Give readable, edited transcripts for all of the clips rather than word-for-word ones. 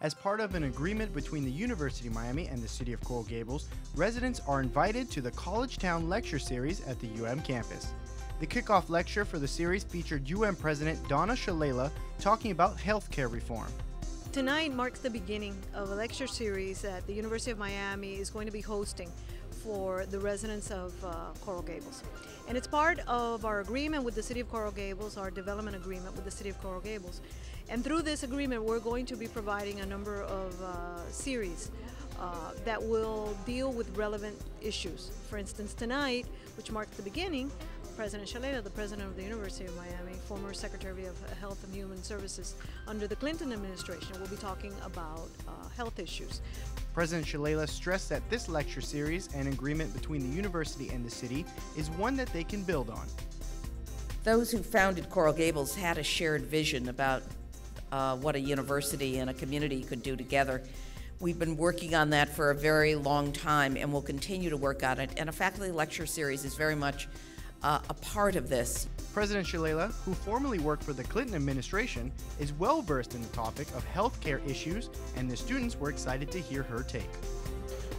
As part of an agreement between the University of Miami and the City of Coral Gables, residents are invited to the Collegetown lecture series at the UM campus. The kickoff lecture for the series featured UM President Donna Shalala talking about healthcare reform. Tonight marks the beginning of a lecture series that the University of Miami is going to be hosting for the residents of Coral Gables. And it's part of our agreement with the City of Coral Gables, our development agreement with the City of Coral Gables. And through this agreement, we're going to be providing a number of series that will deal with relevant issues. For instance, tonight, which marks the beginning, President Shalala, the president of the University of Miami, former Secretary of Health and Human Services under the Clinton administration, will be talking about health issues. President Shalala stressed that this lecture series and agreement between the university and the city is one that they can build on. Those who founded Coral Gables had a shared vision about what a university and a community could do together. We've been working on that for a very long time and will continue to work on it. And a faculty lecture series is very much a part of this. President Shalala, who formerly worked for the Clinton administration, is well versed in the topic of healthcare issues, and the students were excited to hear her take.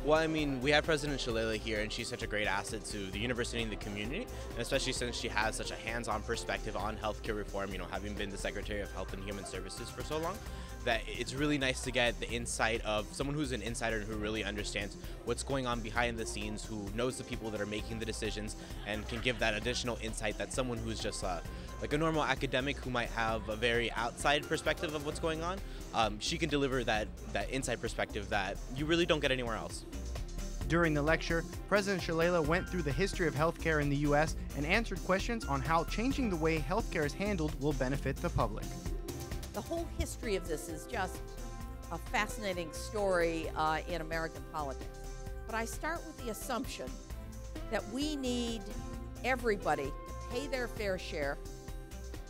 Well, I mean, we have President Shalala here, and she's such a great asset to the university and the community, and especially since she has such a hands-on perspective on healthcare reform, having been the Secretary of Health and Human Services for so long, that it's really nice to get the insight of someone who's an insider and who really understands what's going on behind the scenes, who knows the people that are making the decisions, and can give that additional insight that someone who's just like a normal academic who might have a very outside perspective of what's going on, she can deliver that inside perspective that you really don't get anywhere else. During the lecture, President Shalala went through the history of healthcare in the U.S. and answered questions on how changing the way healthcare is handled will benefit the public. The whole history of this is just a fascinating story in American politics. But I start with the assumption that we need everybody to pay their fair share.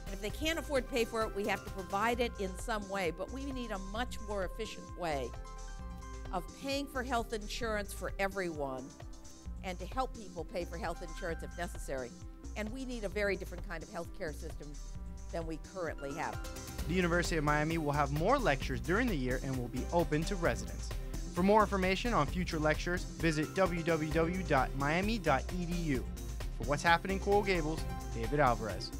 And if they can't afford to pay for it, we have to provide it in some way. But we need a much more efficient way of paying for health insurance for everyone and to help people pay for health insurance if necessary. And we need a very different kind of health care system than we currently have. The University of Miami will have more lectures during the year and will be open to residents. For more information on future lectures, visit www.miami.edu. For What's Happening Coral Gables, David Alvarez.